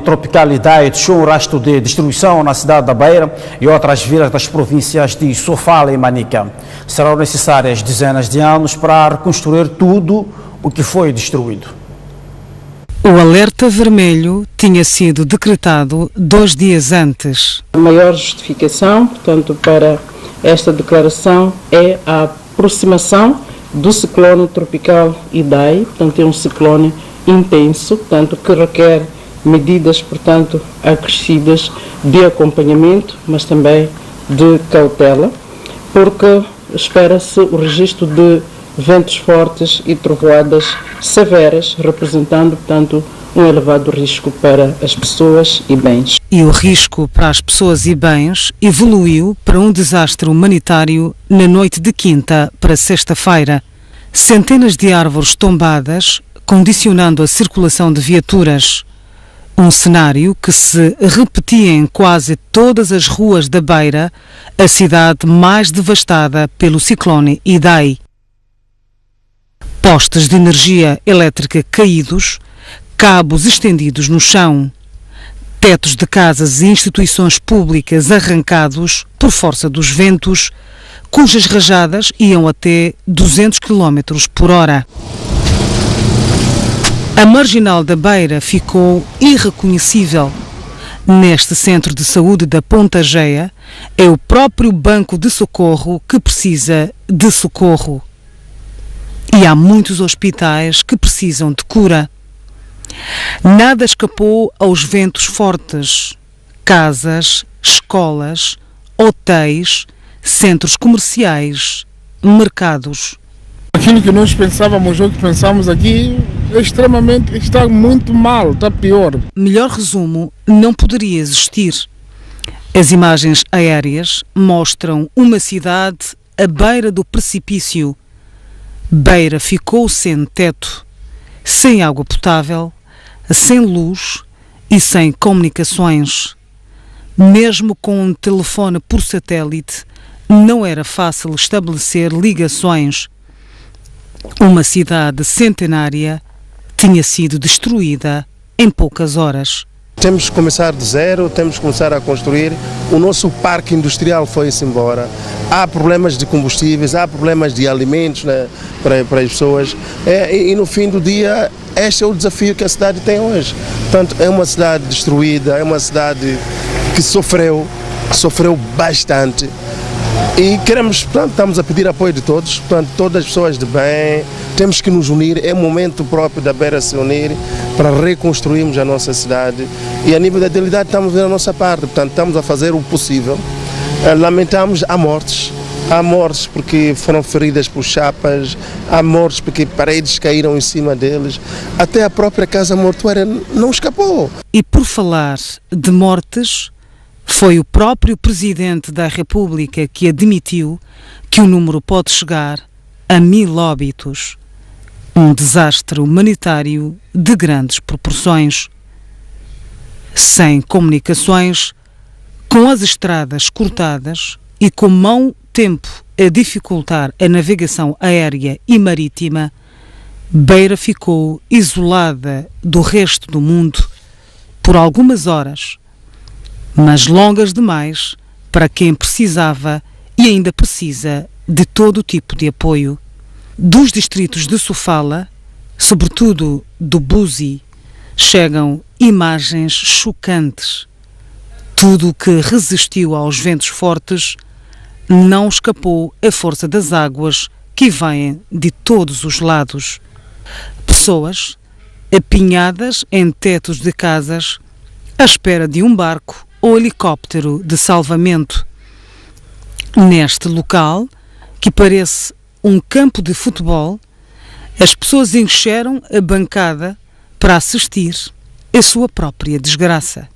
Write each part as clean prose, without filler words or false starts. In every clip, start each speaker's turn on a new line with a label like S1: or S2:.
S1: Tropical Idai deixou um rastro de destruição na cidade da Beira e outras vilas das províncias de Sofala e Manica. Serão necessárias dezenas de anos para reconstruir tudo o que foi destruído.
S2: O alerta vermelho tinha sido decretado 2 dias antes.
S3: A maior justificação, portanto, para esta declaração é a aproximação do ciclone tropical Idai, portanto, é um ciclone intenso, portanto, que requer medidas, portanto, acrescidas de acompanhamento, mas também de cautela, porque espera-se o registro de ventos fortes e trovoadas severas, representando, portanto, um elevado risco para as pessoas e bens.
S2: E o risco para as pessoas e bens evoluiu para um desastre humanitário na noite de quinta para sexta-feira. Centenas de árvores tombadas, condicionando a circulação de viaturas. Um cenário que se repetia em quase todas as ruas da Beira, a cidade mais devastada pelo ciclone Idai. Postes de energia elétrica caídos, cabos estendidos no chão, tetos de casas e instituições públicas arrancados por força dos ventos, cujas rajadas iam até 200 km por hora. A marginal da Beira ficou irreconhecível. Neste centro de saúde da Ponta Geia, é o próprio banco de socorro que precisa de socorro. E há muitos hospitais que precisam de cura. Nada escapou aos ventos fortes. Casas, escolas, hotéis, centros comerciais, mercados.
S4: Aquilo que nós pensávamos ou que pensamos aqui está muito mal, está pior.
S2: Melhor resumo não poderia existir. As imagens aéreas mostram uma cidade à beira do precipício. Beira ficou sem teto, sem água potável, sem luz e sem comunicações. Mesmo com um telefone por satélite, não era fácil estabelecer ligações. Uma cidade centenária tinha sido destruída em poucas horas.
S5: Temos que começar de zero, temos que começar a construir. O nosso parque industrial foi-se embora. Há problemas de combustíveis, há problemas de alimentos, né, para as pessoas. E no fim do dia, este é o desafio que a cidade tem hoje. Portanto, é uma cidade destruída, é uma cidade que sofreu bastante. E queremos, portanto, estamos a pedir apoio de todos, portanto, todas as pessoas de bem, temos que nos unir, é o momento próprio da Beira se unir para reconstruirmos a nossa cidade e a nível da realidade estamos a ver a nossa parte, portanto, estamos a fazer o possível. Lamentamos, há mortes porque foram feridas por chapas, há mortes porque paredes caíram em cima deles, até a própria casa mortuária não escapou.
S2: E por falar de mortes, foi o próprio Presidente da República que admitiu que o número pode chegar a 1000 óbitos. Um desastre humanitário de grandes proporções. Sem comunicações, com as estradas cortadas e com mau tempo a dificultar a navegação aérea e marítima, Beira ficou isolada do resto do mundo por algumas horas, mas longas demais para quem precisava e ainda precisa de todo tipo de apoio. Dos distritos de Sofala, sobretudo do Buzi, chegam imagens chocantes. Tudo o que resistiu aos ventos fortes não escapou à força das águas que vêm de todos os lados. Pessoas apinhadas em tetos de casas à espera de um barco ou helicóptero de salvamento. Neste local, que parece um campo de futebol, as pessoas encheram a bancada para assistir à sua própria desgraça.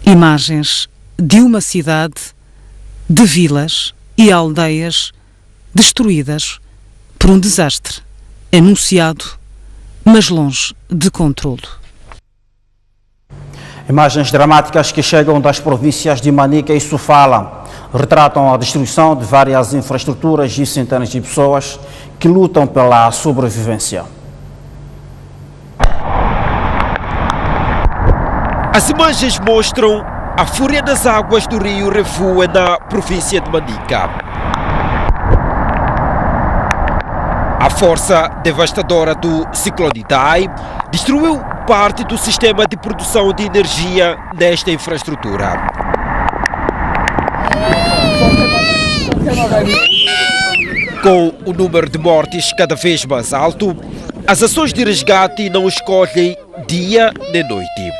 S2: Imagens de uma cidade, de vilas e aldeias destruídas por um desastre anunciado, mas longe de controlo.
S1: Imagens dramáticas que chegam das províncias de Manica e Sofala retratam a destruição de várias infraestruturas e centenas de pessoas que lutam pela sobrevivência.
S6: As imagens mostram a fúria das águas do rio Revoa na província de Manica. A força devastadora do ciclone Idai destruiu parte do sistema de produção de energia nesta infraestrutura. Com o número de mortes cada vez mais alto, as ações de resgate não escolhem dia nem noite.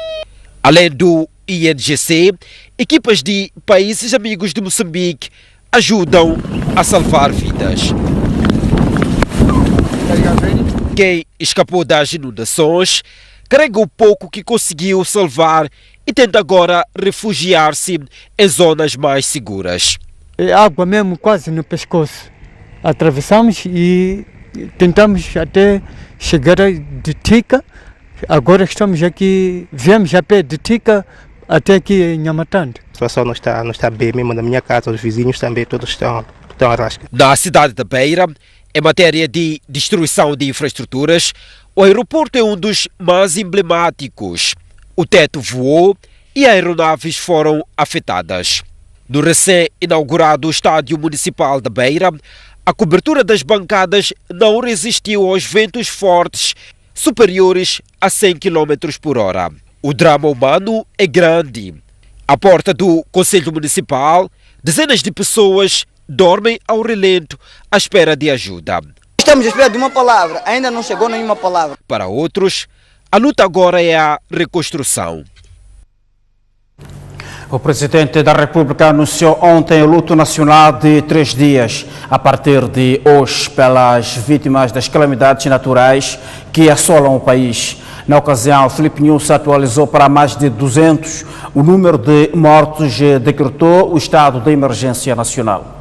S6: Além do INGC, equipas de países amigos de Moçambique ajudam a salvar vidas. Quem escapou das inundações carrega o pouco que conseguiu salvar e tenta agora refugiar-se em zonas mais seguras.
S7: É água mesmo quase no pescoço. Atravessamos e tentamos até chegar de Tica. Agora estamos aqui, viemos a pé de Tica até aqui em Nhamatande.
S8: A situação não está bem, mesmo na minha casa, os vizinhos também todos estão à rasca.
S6: Na cidade da Beira, em matéria de destruição de infraestruturas, o aeroporto é um dos mais emblemáticos. O teto voou e aeronaves foram afetadas. No recém-inaugurado Estádio Municipal da Beira, a cobertura das bancadas não resistiu aos ventos fortes superiores a 100 km por hora. O drama humano é grande. À porta do Conselho Municipal, dezenas de pessoas dormem ao relento à espera de ajuda.
S9: Estamos à espera de uma palavra, ainda não chegou nenhuma palavra.
S6: Para outros, a luta agora é a reconstrução.
S1: O presidente da República anunciou ontem o luto nacional de 3 dias, a partir de hoje, pelas vítimas das calamidades naturais que assolam o país. Na ocasião, Filipe Nunes atualizou para mais de 200 o número de mortos e decretou o estado de emergência nacional.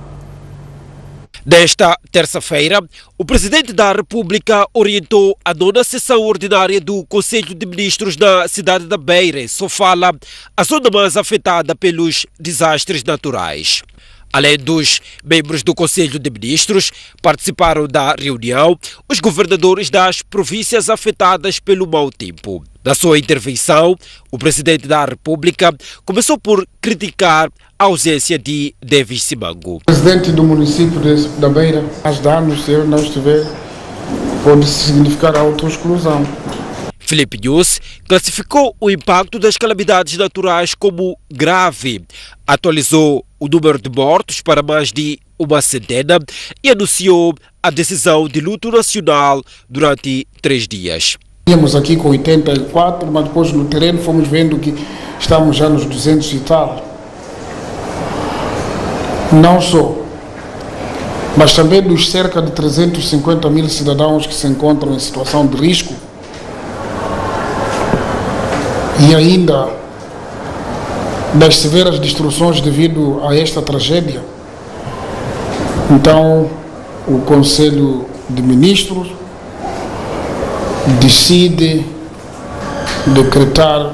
S6: Nesta terça-feira, o presidente da República orientou a 9ª sessão ordinária do Conselho de Ministros na cidade da Beira, Sofala, a zona mais afetada pelos desastres naturais. Além dos membros do Conselho de Ministros, participaram da reunião os governadores das províncias afetadas pelo mau tempo. Na sua intervenção, o presidente da República começou por criticar a ausência de Davis Simango.
S4: O presidente do município da Beira, há anos, se eu não estiver, pode significar autoexclusão.
S6: Filipe Nunes classificou o impacto das calamidades naturais como grave, atualizou o número de mortos para mais de 100 e anunciou a decisão de luto nacional durante 3 dias.
S4: Tínhamos aqui com 84, mas depois no terreno fomos vendo que estamos já nos 200 e tal. Não só, mas também dos cerca de 350 mil cidadãos que se encontram em situação de risco e ainda das severas destruições devido a esta tragédia. Então, o Conselho de Ministros decide decretar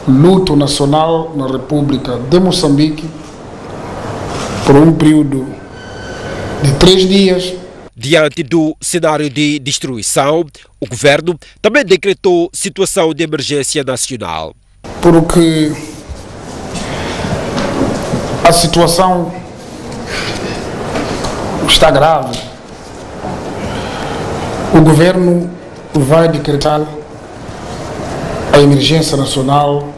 S4: luto nacional na República de Moçambique por um período de 3 dias.
S6: Diante do cenário de destruição, o governo também decretou situação de emergência nacional.
S4: Porque a situação está grave. O governo vai decretar a emergência nacional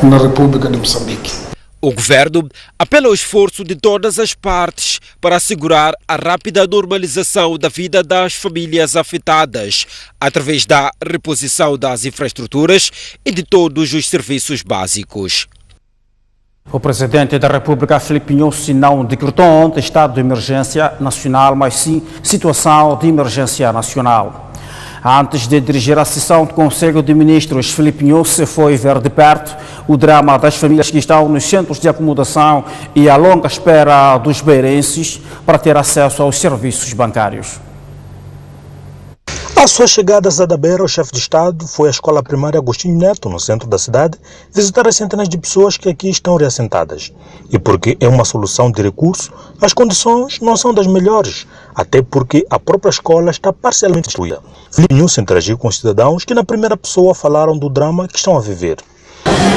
S4: na República de Moçambique.
S6: O governo apela ao esforço de todas as partes para assegurar a rápida normalização da vida das famílias afetadas, através da reposição das infraestruturas e de todos os serviços básicos.
S1: O presidente da República, Filipe Nunes, não decretou ontem estado de emergência nacional, mas sim situação de emergência nacional. Antes de dirigir a sessão do Conselho de Ministros, Filipe Nunes foi ver de perto o drama das famílias que estão nos centros de acomodação e a longa espera dos beirenses para ter acesso aos serviços bancários.
S10: À sua chegada a da Beira, o chefe de Estado foi à escola primária Agostinho Neto, no centro da cidade, visitar as centenas de pessoas que aqui estão reassentadas. E porque é uma solução de recurso, as condições não são das melhores, até porque a própria escola está parcialmente destruída. Filipe Nunes interagiu com os cidadãos que na primeira pessoa falaram do drama que estão a viver.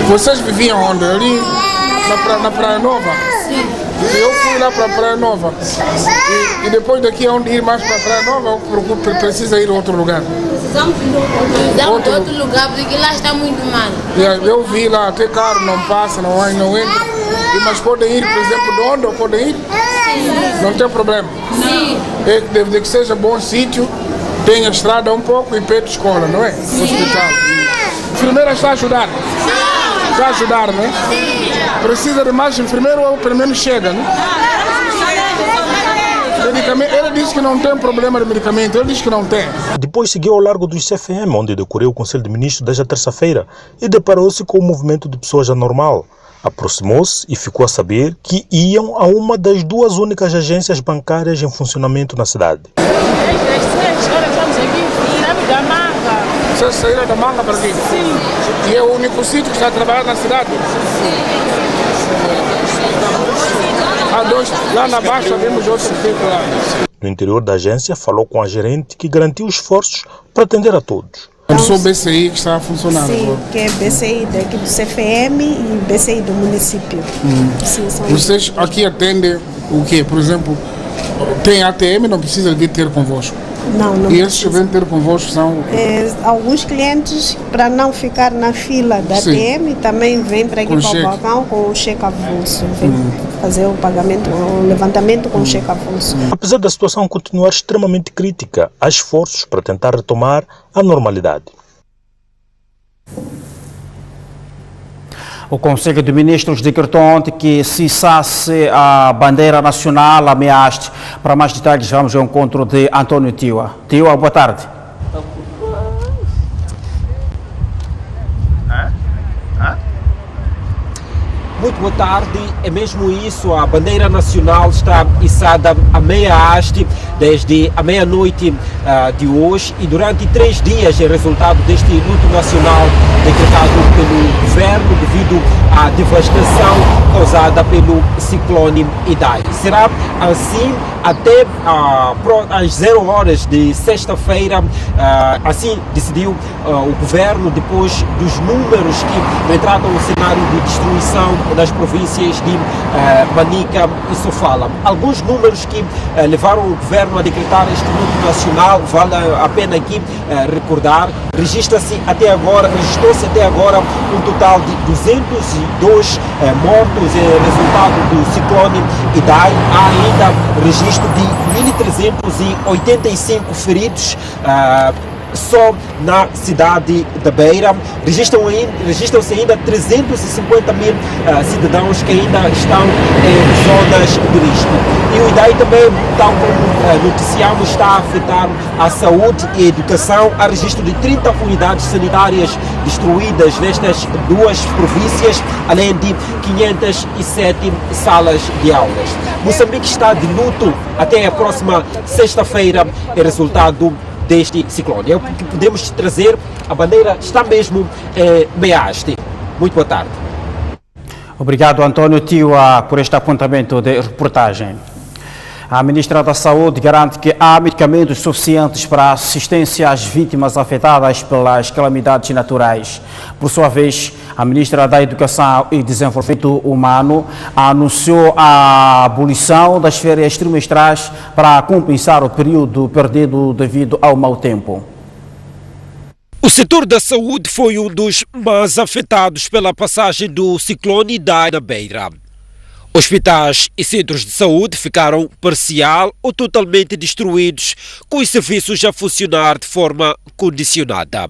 S4: Vocês viviam onde? Ali na Praia Nova?
S11: Sim.
S4: Eu fui lá para a Praia Nova. E depois daqui, onde ir mais para a Praia Nova, precisa ir a outro lugar?
S11: Precisamos de outro lugar, porque lá está muito mal.
S4: Eu vi lá, até carro não passa, não entra. Mas podem ir, por exemplo, de onde? Ou podem ir?
S11: Sim.
S4: Não tem problema?
S11: Sim.
S4: É que deve que seja bom sítio, tenha estrada um pouco e perto de escola, não é?
S11: Sim.
S4: Hospital. A enfermeira está a ajudar? Sim. Está a ajudar, não é?
S11: Sim.
S4: Precisa de mais enfermeiro ou pelo menos chega, não é? Ele disse que não tem problema de medicamento, ele disse que não tem.
S10: Depois seguiu ao largo dos CFM, onde decorreu o Conselho de Ministros desde a terça-feira e deparou-se com o movimento de pessoas anormal. Aproximou-se e ficou a saber que iam a uma das duas únicas agências bancárias em funcionamento na cidade.
S4: Vocês saíram da Manga para aqui? Sim. E é o único sítio que está a trabalhar na cidade? Sim. Há dois, lá na Baixa vemos outro sítio lá.
S10: No interior da agência, falou com a gerente que garantiu esforços para atender a todos.
S4: Eu sou o BCI que está a funcionar
S12: sim,
S4: agora.
S12: Que é BCI daqui do CFM e BCI do município. Sim,
S4: vocês aqui atendem o quê? Por exemplo, tem ATM, não precisa vir ter convosco?
S12: Não.
S4: E esses que vêm ter convosco são?
S12: Alguns clientes, para não ficar na fila da ATM, também vêm para aqui para o balcão com o cheque avulso. Vem fazer o pagamento, o levantamento com o cheque avulso.
S10: Apesar da situação continuar extremamente crítica, há esforços para tentar retomar a normalidade.
S1: O Conselho de Ministros decretou ontem que cessasse a bandeira nacional ameaçada. Para mais detalhes, vamos ao encontro de António Tiwa. Tiwa, boa tarde.
S6: Muito boa tarde, é mesmo isso, a bandeira nacional está içada à meia haste desde a meia-noite de hoje e durante 3 dias é resultado deste luto nacional decretado pelo governo devido à devastação causada pelo ciclone Idai. Será assim até às 0 horas de sexta-feira, assim decidiu o governo depois dos números que retratam o cenário de destruição das províncias de Manica e Sofala. Alguns números que levaram o governo a decretar este luto nacional, vale a pena aqui recordar, registrou-se até agora um total de 202 mortos resultado do ciclone Idai. Há ainda registro de 1.385 feridos só na cidade da Beira. Registram-se ainda 350 mil cidadãos que ainda estão em zonas de risco. E o Idai também, tal como noticiamos, está a afetar a saúde e a educação. Há registro de 30 unidades sanitárias destruídas nestas duas províncias, além de 507 salas de aulas. Moçambique está de luto até a próxima sexta-feira, é resultado deste ciclone. É o que podemos trazer. A bandeira está mesmo meia haste. Muito boa tarde.
S1: Obrigado, António Tiwa, por este apontamento de reportagem. A Ministra da Saúde garante que há medicamentos suficientes para assistência às vítimas afetadas pelas calamidades naturais. Por sua vez, a Ministra da Educação e Desenvolvimento Humano anunciou a abolição das férias trimestrais para compensar o período perdido devido ao mau tempo.
S6: O setor da saúde foi um dos mais afetados pela passagem do ciclone Idai na Beira. Hospitais e centros de saúde ficaram parcial ou totalmente destruídos, com os serviços a funcionar de forma condicionada.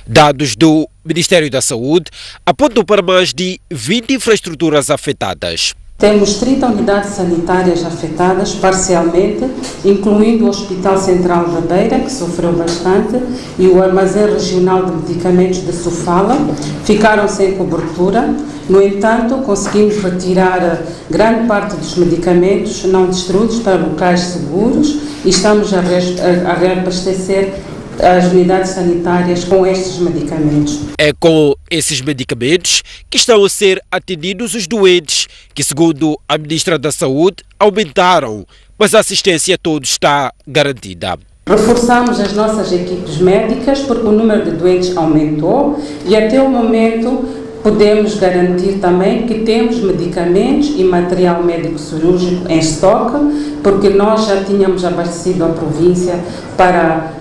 S6: Dados do Ministério da Saúde apontam para mais de 20 infraestruturas afetadas.
S13: Temos 30 unidades sanitárias afetadas parcialmente, incluindo o Hospital Central da Beira, que sofreu bastante, e o Armazém Regional de Medicamentos de Sofala, ficaram sem cobertura. No entanto, conseguimos retirar grande parte dos medicamentos não destruídos para locais seguros e estamos a reabastecer as unidades sanitárias com estes medicamentos.
S6: É com esses medicamentos que estão a ser atendidos os doentes, que, segundo a Ministra da Saúde, aumentaram, mas a assistência a todos está garantida.
S13: Reforçamos as nossas equipes médicas porque o número de doentes aumentou e até o momento podemos garantir também que temos medicamentos e material médico cirúrgico em estoque, porque nós já tínhamos abastecido a província para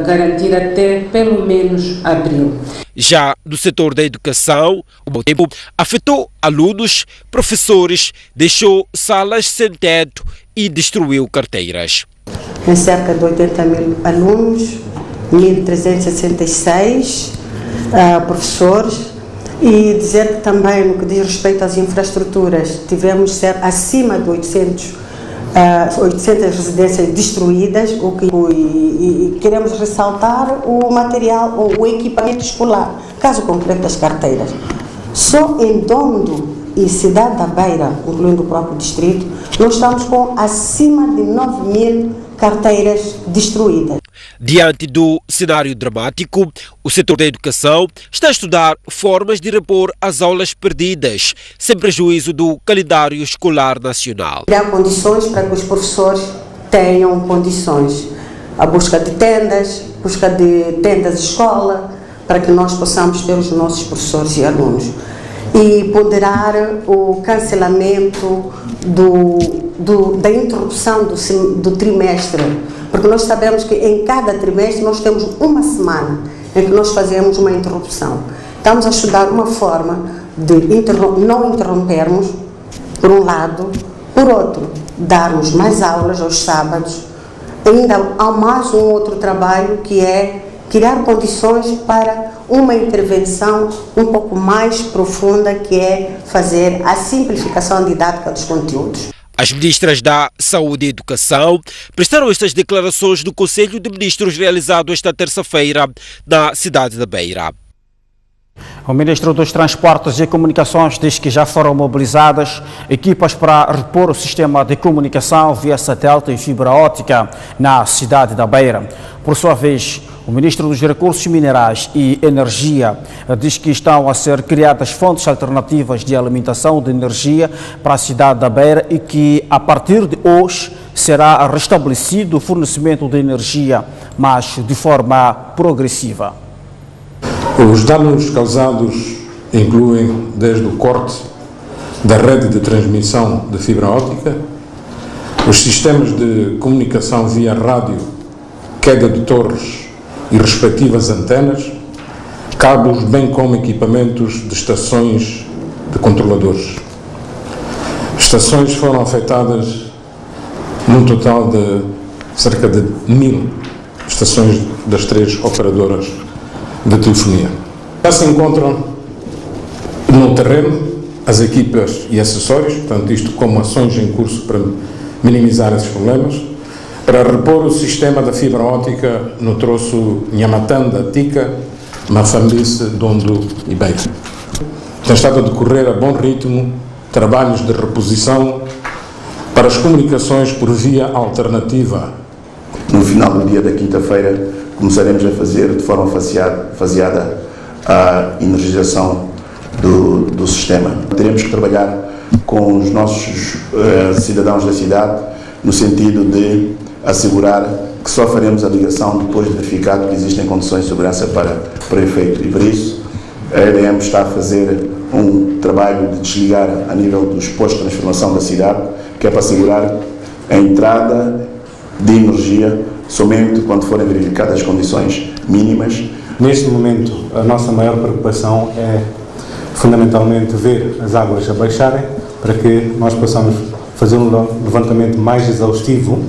S13: garantir até pelo menos abril.
S6: Já no setor da educação, o mau tempo afetou alunos, professores, deixou salas sem teto e destruiu carteiras.
S14: Em cerca de 80 mil alunos, 1.366 professores, e dizer que também no que diz respeito às infraestruturas tivemos ser acima de 800 residências destruídas, e queremos ressaltar o material ou o equipamento escolar, caso concreto das carteiras. Só em Dondo e Cidade da Beira, incluindo o próprio distrito, nós estamos com acima de 9.000 carteiras destruídas.
S6: Diante do cenário dramático, o setor da educação está a estudar formas de repor as aulas perdidas, sem prejuízo do calendário escolar nacional.
S14: Criar condições para que os professores tenham condições. A busca de tendas escola, para que nós possamos ter os nossos professores e alunos. E ponderar o cancelamento da interrupção do trimestre, porque nós sabemos que em cada trimestre nós temos uma semana em que nós fazemos uma interrupção. Estamos a estudar uma forma de não interrompermos, por um lado, por outro, darmos mais aulas aos sábados. Ainda há mais um outro trabalho que é criar condições para uma intervenção um pouco mais profunda, que é fazer a simplificação didática dos conteúdos.
S6: As ministras da Saúde e Educação prestaram estas declarações do Conselho de Ministros realizado esta terça-feira na cidade da Beira.
S1: O ministro dos Transportes e Comunicações diz que já foram mobilizadas equipas para repor o sistema de comunicação via satélite e fibra óptica na cidade da Beira. Por sua vez, o ministro dos Recursos Minerais e Energia diz que estão a ser criadas fontes alternativas de alimentação de energia para a cidade da Beira e que, a partir de hoje, será restabelecido o fornecimento de energia, mas de forma progressiva.
S15: Os danos causados incluem desde o corte da rede de transmissão de fibra óptica, os sistemas de comunicação via rádio, queda de torres e respectivas antenas, cabos, bem como equipamentos de estações de controladores. Estações foram afetadas num total de cerca de 1.000 estações das 3 operadoras de telefonia. Já se encontram no terreno as equipas e acessórios, portanto isto como ações em curso para minimizar esses problemas, para repor o sistema da fibra óptica no troço Nhamatanda, Tica, Mafambice, Dondo e Beira. Tem estado a decorrer a bom ritmo trabalhos de reposição para as comunicações por via alternativa.
S16: No final do dia da quinta-feira começaremos a fazer de forma faseada a energização do sistema. Teremos que trabalhar com os nossos cidadãos da cidade no sentido de assegurar que só faremos a ligação depois de verificado que existem condições de segurança para efeito. E por isso a EDM está a fazer um trabalho de desligar a nível dos postos de transformação da cidade, que é para assegurar a entrada de energia somente quando forem verificadas as condições mínimas.
S15: Neste momento, a nossa maior preocupação é fundamentalmente ver as águas a baixarem para que nós possamos fazer um levantamento mais exaustivo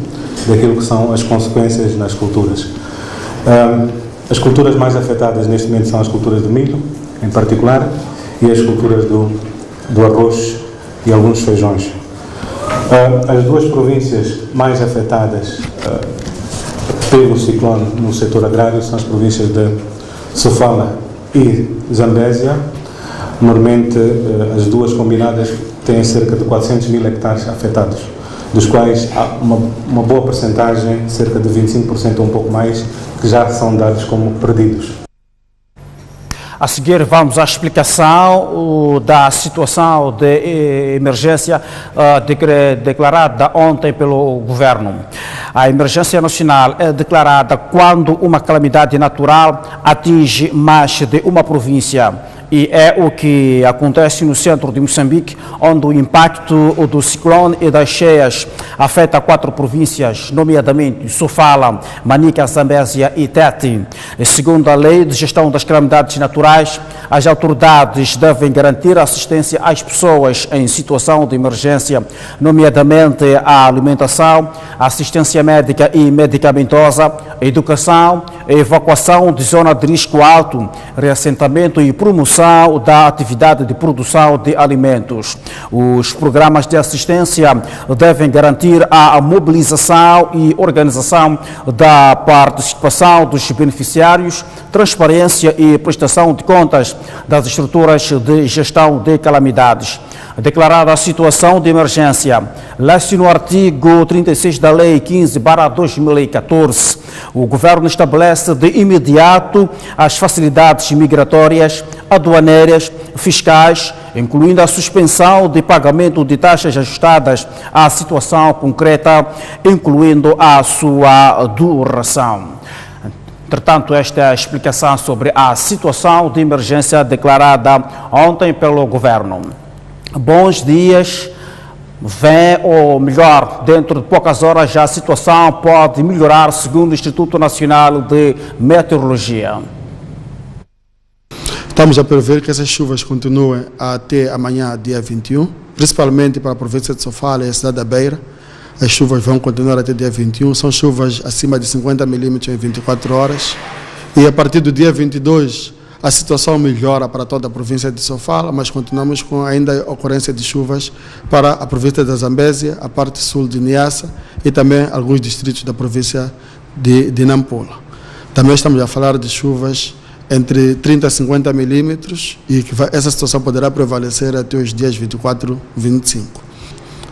S15: daquilo que são as consequências nas culturas. As culturas mais afetadas neste momento são as culturas do milho, em particular, e as culturas do arroz e alguns feijões. As duas províncias mais afetadas pelo ciclone no setor agrário são as províncias de Sofala e Zambésia. Normalmente, as duas combinadas têm cerca de 400 mil hectares afetados, dos quais há uma boa percentagem, cerca de 25% ou um pouco mais, que já são dados como perdidos.
S1: A seguir, vamos à explicação da situação de emergência declarada ontem pelo Governo. A emergência nacional é declarada quando uma calamidade natural atinge mais de uma província E é o que acontece no centro de Moçambique, onde o impacto do ciclone e das cheias afeta 4 províncias, nomeadamente Sofala, Manica, Zambésia e Tete. Segundo a Lei de Gestão das Calamidades Naturais, as autoridades devem garantir assistência às pessoas em situação de emergência, nomeadamente a alimentação, assistência médica e medicamentosa, educação, evacuação de zona de risco alto, reassentamento e promoção da atividade de produção de alimentos. Os programas de assistência devem garantir a mobilização e organização da participação dos beneficiários, transparência e prestação de contas das estruturas de gestão de calamidades. Declarada a situação de emergência, lê-se no artigo 36 da Lei 15/2014, o Governo estabelece de imediato as facilidades migratórias, aduaneiras, fiscais, incluindo a suspensão de pagamento de taxas ajustadas à situação concreta, incluindo a sua duração. Entretanto, esta é a explicação sobre a situação de emergência declarada ontem pelo Governo. Bons dias. Vem, ou melhor, dentro de poucas horas a situação pode melhorar, segundo o Instituto Nacional de Meteorologia.
S17: Estamos a prever que essas chuvas continuem até amanhã, dia 21, principalmente para a província de Sofala e a cidade da Beira. As chuvas vão continuar até dia 21, são chuvas acima de 50 milímetros em 24 horas. E a partir do dia 22, a situação melhora para toda a província de Sofala, mas continuamos com ainda a ocorrência de chuvas para a província da Zambésia, a parte sul de Niassa e também alguns distritos da província de Nampula. Também estamos a falar de chuvas entre 30 a 50 milímetros e que essa situação poderá prevalecer até os dias 24 e 25.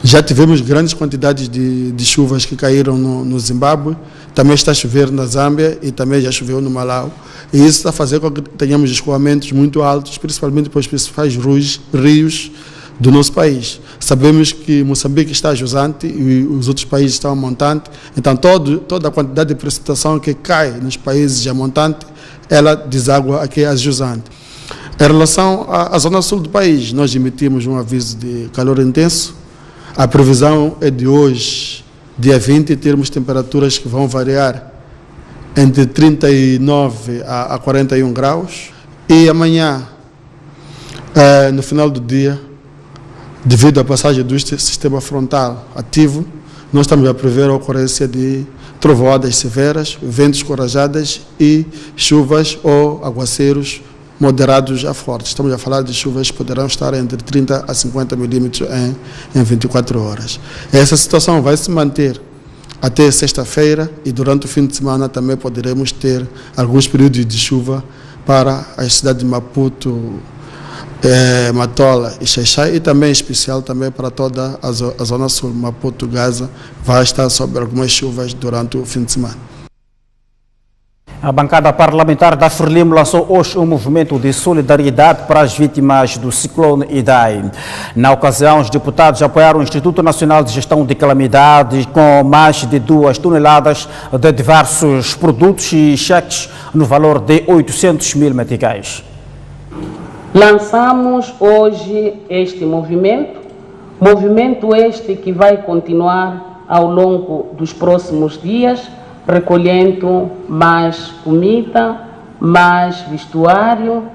S17: Já tivemos grandes quantidades de chuvas que caíram no Zimbábue, também está a chover na Zâmbia e também já choveu no Malau. E isso está a fazer com que tenhamos escoamentos muito altos, principalmente para os principais rios do nosso país. Sabemos que Moçambique está a jusante e os outros países estão a montante, então toda a quantidade de precipitação que cai nos países a montante, ela deságua aqui a jusante. Em relação à zona sul do país, nós emitimos um aviso de calor intenso. A previsão é de hoje, dia 20, termos temperaturas que vão variar entre 39 a 41 graus. E amanhã, no final do dia, devido à passagem do sistema frontal ativo, nós estamos a prever a ocorrência de trovoadas severas, ventos corajadas e chuvas ou aguaceiros moderados a fortes. Estamos a falar de chuvas que poderão estar entre 30 a 50 milímetros em 24 horas. Essa situação vai se manter até sexta-feira e durante o fim de semana também poderemos ter alguns períodos de chuva para as cidades de Maputo, Matola e Xaixai e também em especial também para toda a zona sul, Maputo, Gaza, vai estar sob algumas chuvas durante o fim de semana.
S1: A bancada parlamentar da Frelimo lançou hoje um movimento de solidariedade para as vítimas do ciclone Idai. Na ocasião, os deputados apoiaram o Instituto Nacional de Gestão de Calamidades com mais de 2 toneladas de diversos produtos e cheques no valor de 800 mil meticais.
S3: Lançamos hoje este movimento este que vai continuar ao longo dos próximos dias, recolhendo mais comida, mais vestuário,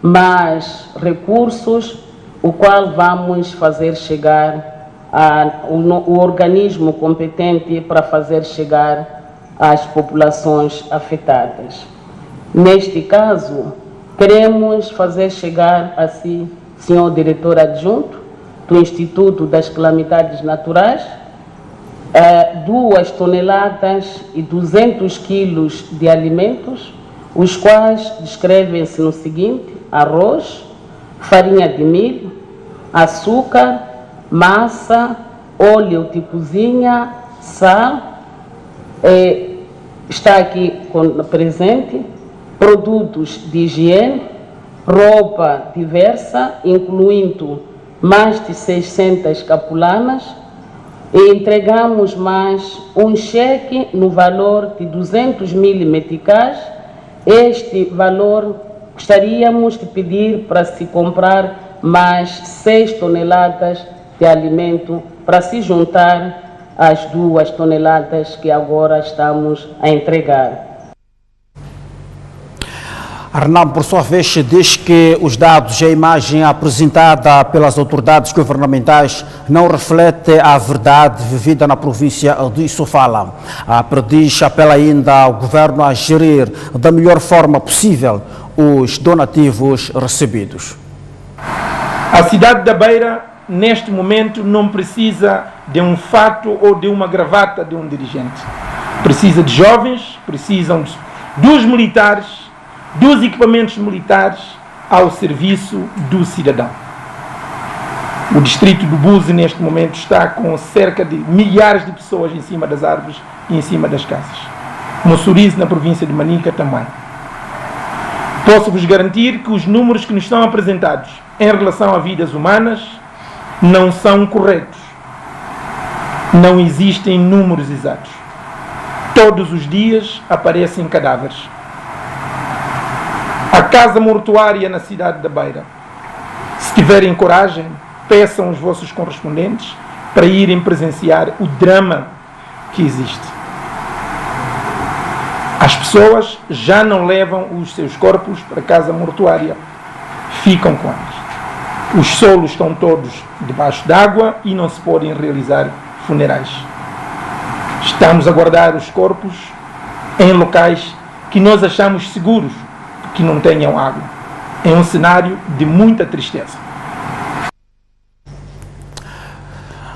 S3: mais recursos, o qual vamos fazer chegar ao organismo competente para fazer chegar às populações afetadas. Neste caso, queremos fazer chegar a si, senhor diretor adjunto do Instituto das Calamidades Naturais, 2 toneladas e 200 quilos de alimentos, os quais descrevem-se no seguinte: arroz, farinha de milho, açúcar, massa, óleo de cozinha, sal, está aqui presente, produtos de higiene, roupa diversa, incluindo mais de 600 capulanas, e entregamos mais um cheque no valor de 200 mil meticais. Este valor Gostaríamos de pedir para se comprar mais 6 toneladas de alimento para se juntar às 2 toneladas que agora estamos a entregar.
S1: Arnaldo, por sua vez, diz que os dados e a imagem apresentada pelas autoridades governamentais não refletem a verdade vivida na província de Sofala. A Perdiz apela ainda ao governo a gerir da melhor forma possível os donativos recebidos.
S18: A cidade da Beira, neste momento, não precisa de um fato ou de uma gravata de um dirigente. Precisa de jovens, precisam dos militares, dos equipamentos militares ao serviço do cidadão. O distrito do Buse, neste momento, está com cerca de milhares de pessoas em cima das árvores e em cima das casas. Moçurize, na província de Manica, também. Posso-vos garantir que os números que nos estão apresentados em relação a vidas humanas não são corretos. Não existem números exatos. Todos os dias aparecem cadáveres. A casa mortuária na cidade da Beira, se tiverem coragem, peçam os vossos correspondentes para irem presenciar o drama que existe. As pessoas já não levam os seus corpos para a casa mortuária, ficam com eles. Os solos estão todos debaixo d'água e não se podem realizar funerais. Estamos a guardar os corpos em locais que nós achamos seguros, que não tenham água. É um cenário de muita tristeza.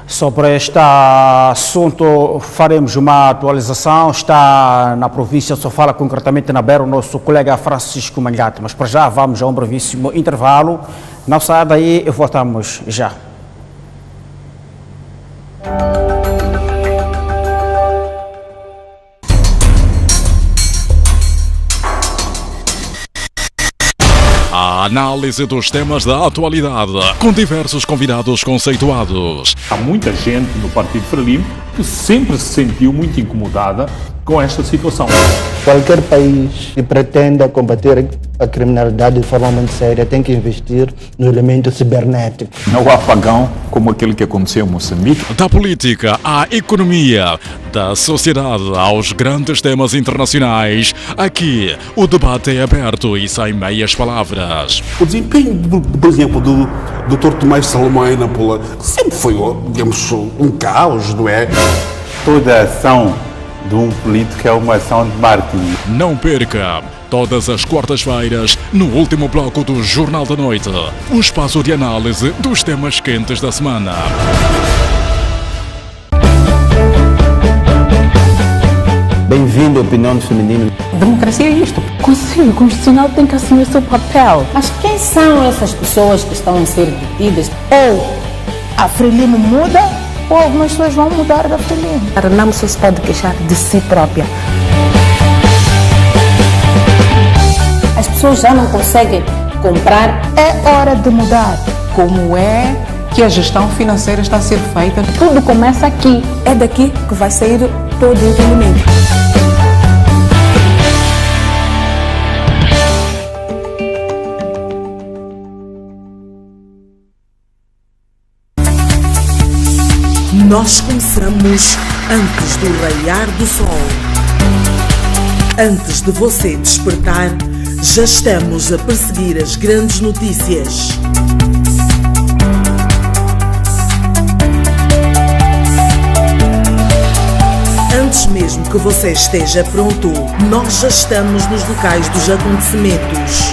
S1: Sobre este assunto faremos uma atualização. Está na província de Sofala, concretamente na Beira, o nosso colega Francisco Manhate. Mas para já vamos a um brevíssimo intervalo. Não saia daí e voltamos já.
S19: A análise dos temas da atualidade, com diversos convidados conceituados.
S20: Há muita gente no Partido Frelimo que sempre se sentiu muito incomodada com esta situação.
S21: Qualquer país que pretenda combater a criminalidade de forma muito séria tem que investir no elemento cibernético.
S20: Não há apagão como aquele que aconteceu em Moçambique.
S19: Da política à economia, da sociedade aos grandes temas internacionais, aqui o debate é aberto e sem meias palavras.
S22: O desempenho, por exemplo, do Dr. Tomás Salomão em Nampula sempre foi, digamos, um caos, não é?
S23: Toda ação de um político é uma ação de marketing.
S19: Não perca, todas as quartas-feiras, no último bloco do Jornal da Noite, um espaço de análise dos temas quentes da semana.
S23: Bem-vindo à opinião feminina.
S24: Democracia é isto. O Conselho Constitucional tem que assumir o seu papel.
S25: Mas quem são essas pessoas que estão a ser detidas?
S24: Ou a Frelimo muda, ou algumas pessoas vão mudar da Frelimo.
S25: A Renamo só se pode queixar de si própria. As pessoas já não conseguem comprar.
S24: É hora de mudar.
S26: Como é que a gestão financeira está a ser feita?
S24: Tudo começa aqui.
S25: É daqui que vai sair todo o rendimento.
S27: Nós começamos antes do raiar do sol. Antes de você despertar, já estamos a perseguir as grandes notícias. Antes mesmo que você esteja pronto, nós já estamos nos locais dos acontecimentos.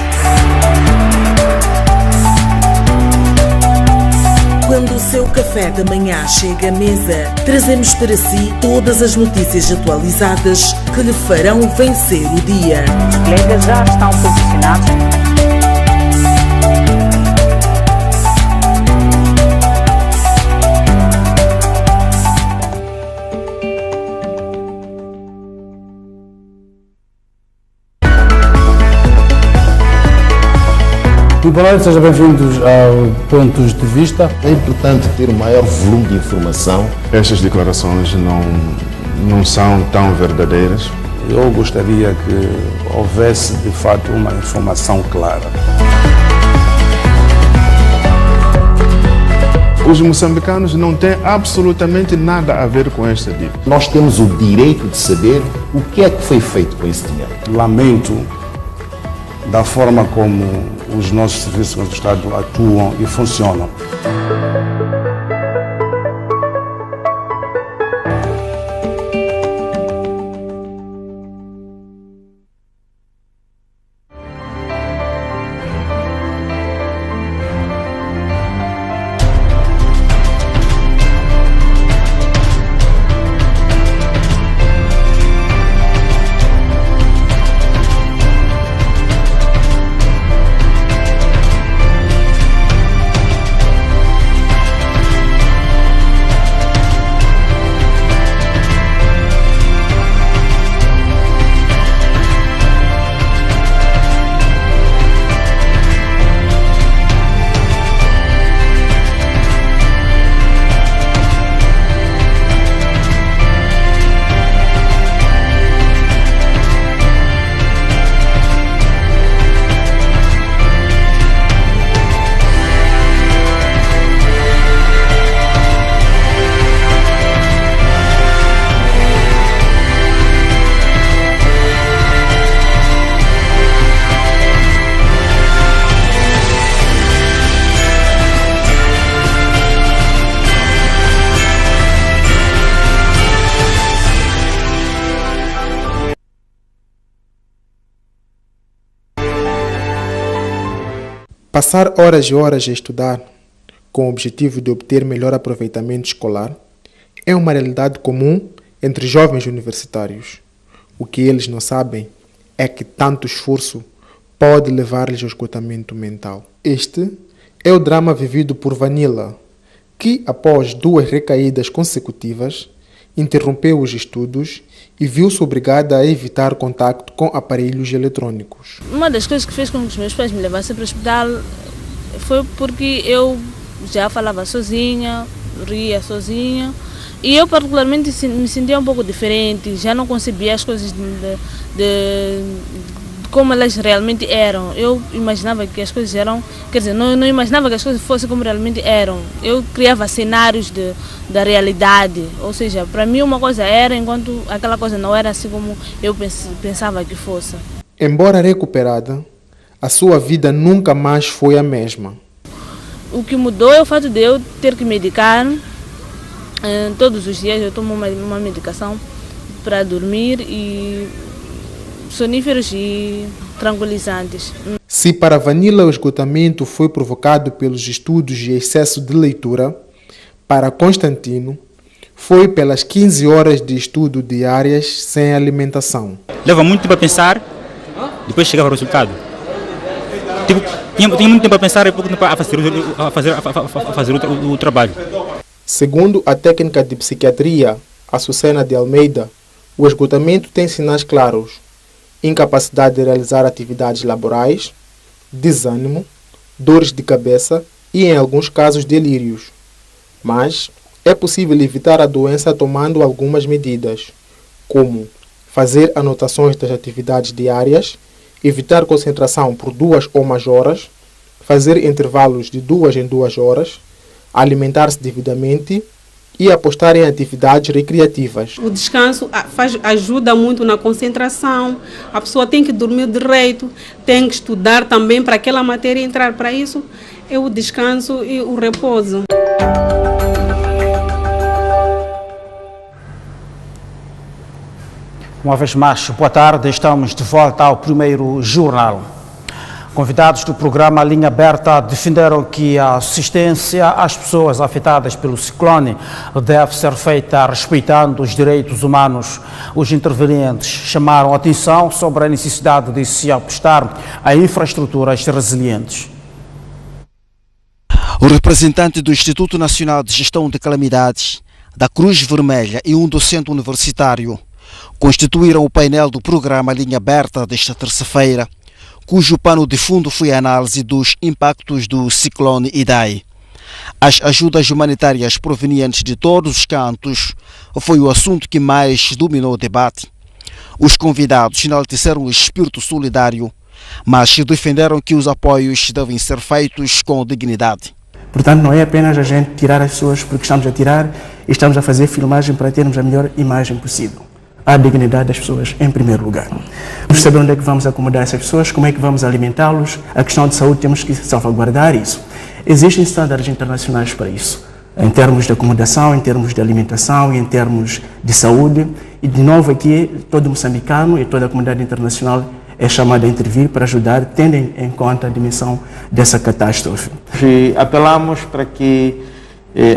S27: Quando o seu café da manhã chega à mesa, trazemos para si todas as notícias atualizadas que lhe farão vencer o dia.
S24: Os colegas já estão posicionados.
S28: Boa noite, sejam bem-vindos ao Pontos de Vista.
S29: É importante ter um maior volume de informação.
S30: Estas declarações não são tão verdadeiras.
S29: Eu gostaria que houvesse, de fato, uma informação clara.
S2: Os moçambicanos não têm absolutamente nada a ver com esta dívida.
S29: Nós temos o direito de saber o que é que foi feito com esse dinheiro. Lamento da forma como os nossos serviços do Estado atuam e funcionam.
S4: Passar horas e horas a estudar com o objetivo de obter melhor aproveitamento escolar é uma realidade comum entre jovens universitários. O que eles não sabem é que tanto esforço pode levar-lhes ao esgotamento mental. Este é o drama vivido por Vanilla, que, após 2 recaídas consecutivas, interrompeu os estudos e viu-se obrigada a evitar contacto com aparelhos eletrônicos.
S5: Uma das coisas que fez com que os meus pais me levassem para o hospital foi porque eu já falava sozinha, ria sozinha, e eu particularmente me sentia um pouco diferente, já não concebia as coisas de como elas realmente eram. Eu imaginava que as coisas eram, quer dizer, não imaginava que as coisas fossem como realmente eram. Eu criava cenários da realidade, ou seja, para mim uma coisa era, enquanto aquela coisa não era assim como eu pensava que fosse.
S4: Embora recuperada, a sua vida nunca mais foi a mesma.
S5: O que mudou é o fato de eu ter que medicar. Todos os dias eu tomo uma medicação para dormir e soníferos e tranquilizantes.
S4: Se para Vanilla o esgotamento foi provocado pelos estudos e excesso de leitura, para Constantino foi pelas 15 horas de estudo diárias sem alimentação.
S7: Leva muito tempo a pensar, depois chegava ao resultado. Tinha muito tempo a pensar e pouco tempo a fazer o trabalho.
S4: Segundo a técnica de psiquiatria Açucena de Almeida, o esgotamento tem sinais claros: incapacidade de realizar atividades laborais, desânimo, dores de cabeça e, em alguns casos, delírios. Mas é possível evitar a doença tomando algumas medidas, como fazer anotações das atividades diárias, evitar concentração por 2 ou mais horas, fazer intervalos de 2 em 2 horas, alimentar-se devidamente e apostar em atividades recreativas.
S8: O descanso ajuda muito na concentração, a pessoa tem que dormir direito, tem que estudar também para aquela matéria entrar. Para isso é o descanso e o repouso.
S1: Uma vez mais, boa tarde, estamos de volta ao primeiro jornal. Convidados do programa Linha Aberta defenderam que a assistência às pessoas afetadas pelo ciclone deve ser feita respeitando os direitos humanos. Os intervenientes chamaram a atenção sobre a necessidade de se apostar em infraestruturas resilientes.
S9: O representante do Instituto Nacional de Gestão de Calamidades, da Cruz Vermelha e um docente universitário constituíram o painel do programa Linha Aberta desta terça-feira, cujo pano de fundo foi a análise dos impactos do ciclone Idai. As ajudas humanitárias provenientes de todos os cantos foi o assunto que mais dominou o debate. Os convidados enalteceram o espírito solidário, mas defenderam que os apoios devem ser feitos com dignidade.
S21: Portanto, não é apenas a gente tirar as pessoas porque estamos a tirar e estamos a fazer filmagem para termos a melhor imagem possível. A dignidade das pessoas em primeiro lugar. Vamos saber onde é que vamos acomodar essas pessoas, como é que vamos alimentá-los. A questão de saúde temos que salvaguardar isso. Existem estándares internacionais para isso, em termos de acomodação, em termos de alimentação e em termos de saúde. E de novo aqui, todo moçambicano e toda a comunidade internacional é chamada a intervir para ajudar, tendo em conta a dimensão dessa catástrofe.
S6: E apelamos para que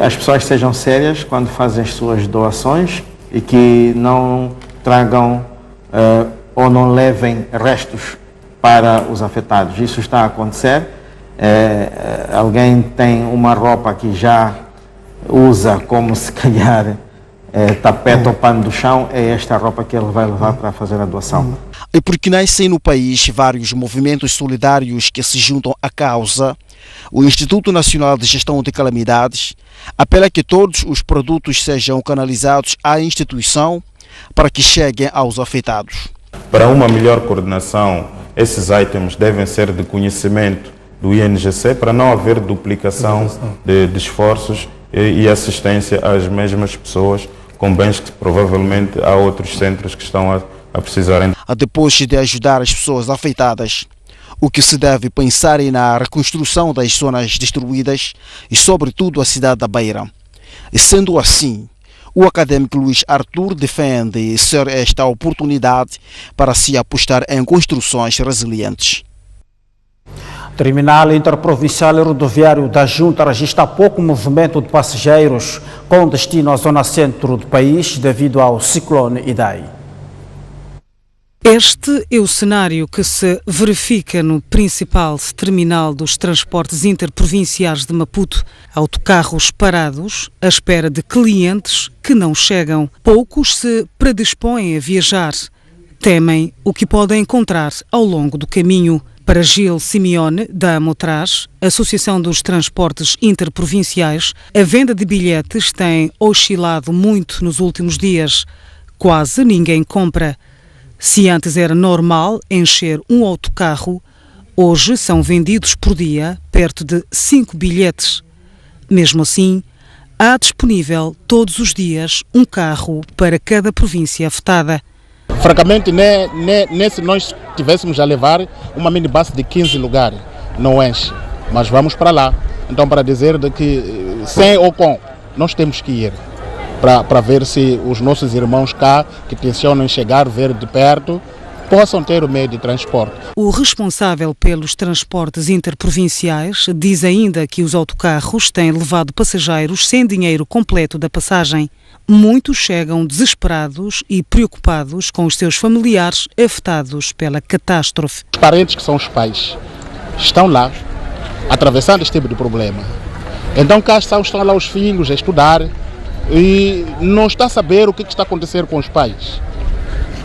S6: as pessoas sejam sérias quando fazem as suas doações e que não tragam ou não levem restos para os afetados. Isso está a acontecer. Alguém tem uma roupa que já usa como se calhar tapete ou pano do chão, é esta roupa que ele vai levar para fazer a doação.
S9: E porque nascem no país vários movimentos solidários que se juntam à causa, o Instituto Nacional de Gestão de Calamidades apela que todos os produtos sejam canalizados à instituição para que cheguem aos afetados.
S10: Para uma melhor coordenação, esses itens devem ser de conhecimento do INGC para não haver duplicação de esforços e assistência às mesmas pessoas com bens que provavelmente há outros centros que estão a precisarem.
S9: Depois de ajudar as pessoas afetadas, o que se deve pensar é na reconstrução das zonas destruídas e sobretudo a cidade da Beira. E sendo assim, o académico Luís Arthur defende ser esta a oportunidade para se apostar em construções resilientes.
S1: Terminal Interprovincial e Rodoviário da Junta registra pouco movimento de passageiros com destino à zona centro do país devido ao ciclone Idai.
S11: Este é o cenário que se verifica no principal terminal dos transportes interprovinciais de Maputo. Autocarros parados à espera de clientes que não chegam. Poucos se predispõem a viajar. Temem o que podem encontrar ao longo do caminho. Para Gil Simeone, da Amotraz, Associação dos Transportes Interprovinciais, a venda de bilhetes tem oscilado muito nos últimos dias. Quase ninguém compra. Se antes era normal encher um autocarro, hoje são vendidos por dia perto de 5 bilhetes. Mesmo assim, há disponível todos os dias um carro para cada província afetada.
S12: Francamente, se nós tivéssemos a levar uma minibus de 15 lugares, não enche, mas vamos para lá. Então, para dizer de que sem ou com, nós temos que ir para ver se os nossos irmãos cá, que tencionam chegar, ver de perto, possam ter o meio de transporte.
S11: O responsável pelos transportes interprovinciais diz ainda que os autocarros têm levado passageiros sem dinheiro completo da passagem. Muitos chegam desesperados e preocupados com os seus familiares afetados pela catástrofe.
S12: Os parentes, que são os pais, estão lá, atravessando este tipo de problema. Então cá estão lá os filhos a estudar e não está a saber o que está a acontecer com os pais.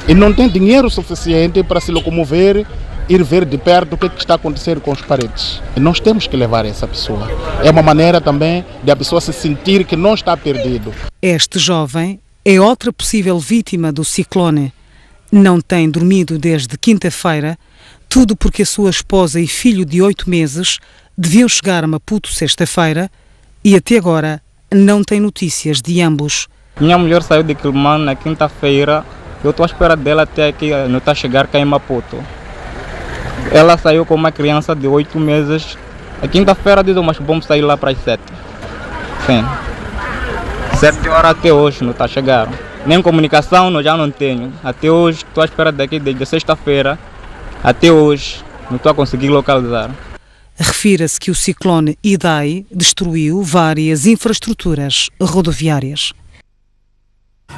S12: E não tem dinheiro suficiente para se locomover, ir ver de perto o que está a acontecer com os parentes. E nós temos que levar essa pessoa. É uma maneira também de a pessoa se sentir que não está perdido.
S11: Este jovem é outra possível vítima do ciclone. Não tem dormido desde quinta-feira, tudo porque a sua esposa e filho de 8 meses deviam chegar a Maputo sexta-feira e até agora não tem notícias de ambos.
S13: Minha mulher saiu de Quilomane na quinta-feira. Eu estou à espera dela até que não está a chegar cá em Maputo. Ela saiu com uma criança de 8 meses. A quinta-feira diz, mas vamos sair lá para as 7. Sim. 7 horas até hoje não está a chegar. Nem comunicação eu já não tenho. Até hoje estou à espera daqui desde sexta-feira. Até hoje não estou a conseguir localizar.
S11: Refira-se que o ciclone Idai destruiu várias infraestruturas rodoviárias.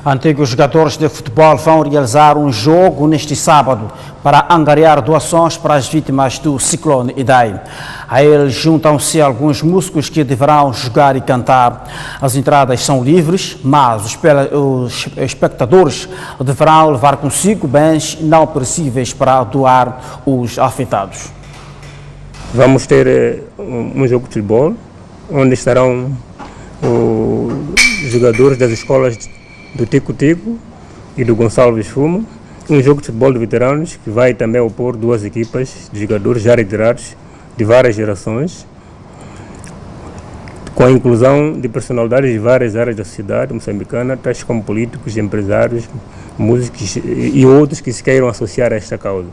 S1: Antigos jogadores de futebol vão realizar um jogo neste sábado para angariar doações para as vítimas do ciclone Idai. A eles juntam-se alguns músicos que deverão jogar e cantar. As entradas são livres, mas os espectadores deverão levar consigo bens não perecíveis para doar os afetados.
S14: Vamos ter um jogo de futebol, onde estarão os jogadores das escolas do Tico Tico e do Gonçalves Fumo um jogo de futebol de veteranos que vai também opor duas equipas de jogadores já retirados de várias gerações, com a inclusão de personalidades de várias áreas da sociedade moçambicana, tais como políticos, empresários, músicos e outros que se queiram associar a esta causa.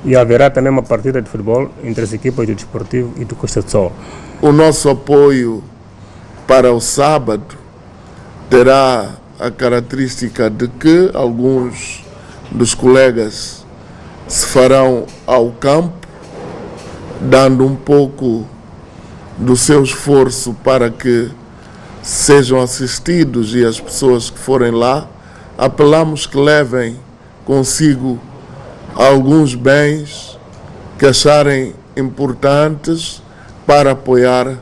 S14: E haverá também uma partida de futebol entre as equipas do Desportivo e do Costa do Sol.
S3: O nosso apoio para o sábado terá a característica de que alguns dos colegas se farão ao campo, dando um pouco do seu esforço para que sejam assistidos, e as pessoas que forem lá, apelamos que levem consigo alguns bens que acharem importantes para apoiar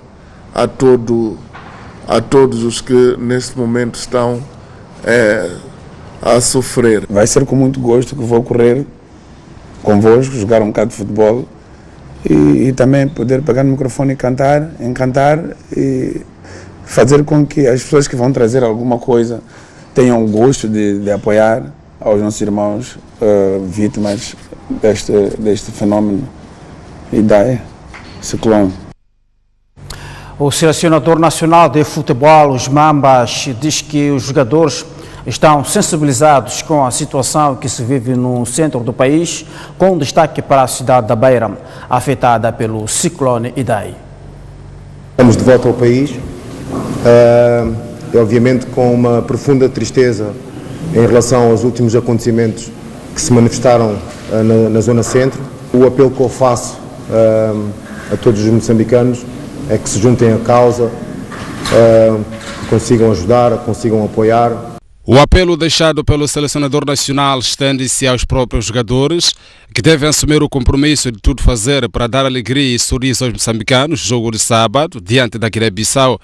S3: a todos os que neste momento estão a sofrer.
S15: Vai ser com muito gosto que vou correr convosco, jogar um bocado de futebol e também poder pegar no microfone e cantar e fazer com que as pessoas que vão trazer alguma coisa tenham o gosto de apoiar aos nossos irmãos vítimas deste fenômeno e da ciclone.
S1: O selecionador nacional de futebol, os Mambas, diz que os jogadores estão sensibilizados com a situação que se vive no centro do país, com destaque para a cidade da Beira, afetada pelo ciclone Idai.
S16: Estamos de volta ao país, obviamente com uma profunda tristeza em relação aos últimos acontecimentos que se manifestaram na zona centro. O apelo que eu faço a todos os moçambicanos é que se juntem à causa, que consigam ajudar, consigam apoiar.
S17: O apelo deixado pelo selecionador nacional estende-se aos próprios jogadores, que devem assumir o compromisso de tudo fazer para dar alegria e sorriso aos moçambicanos, jogo de sábado, diante da Guiné-Bissau.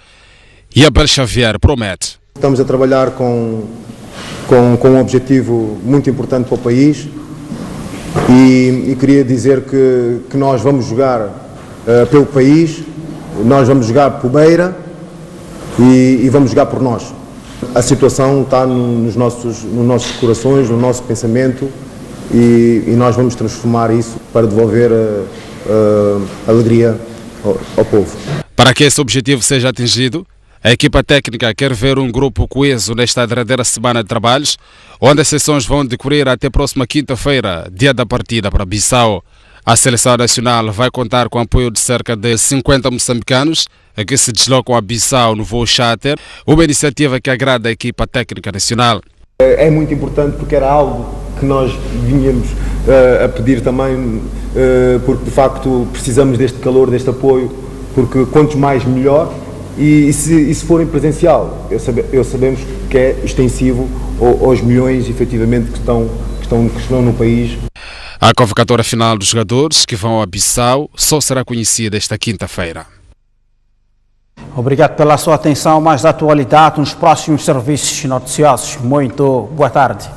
S17: E Abel Xavier promete.
S16: Estamos a trabalhar com um objetivo muito importante para o país e queria dizer que nós vamos jogar pelo país, nós vamos jogar por Beira e vamos jogar por nós. A situação está nos nossos corações, no nosso pensamento e nós vamos transformar isso para devolver alegria ao povo.
S17: Para que esse objetivo seja atingido, a equipa técnica quer ver um grupo coeso nesta derradeira semana de trabalhos, onde as sessões vão decorrer até a próxima quinta-feira, dia da partida para Bissau. A seleção nacional vai contar com o apoio de cerca de 50 moçambicanos que se deslocam a Bissau no voo charter, uma iniciativa que agrada a equipa técnica nacional.
S16: É muito importante porque era algo que nós vinhamos a pedir também, porque de facto precisamos deste calor, deste apoio, porque quanto mais melhor, e se for em presencial, sabemos que é extensivo aos milhões efetivamente que estão no país.
S17: A convocatória final dos jogadores que vão a Bissau só será conhecida esta quinta-feira.
S1: Obrigado pela sua atenção. Mais da atualidade nos próximos serviços noticiosos. Muito boa tarde.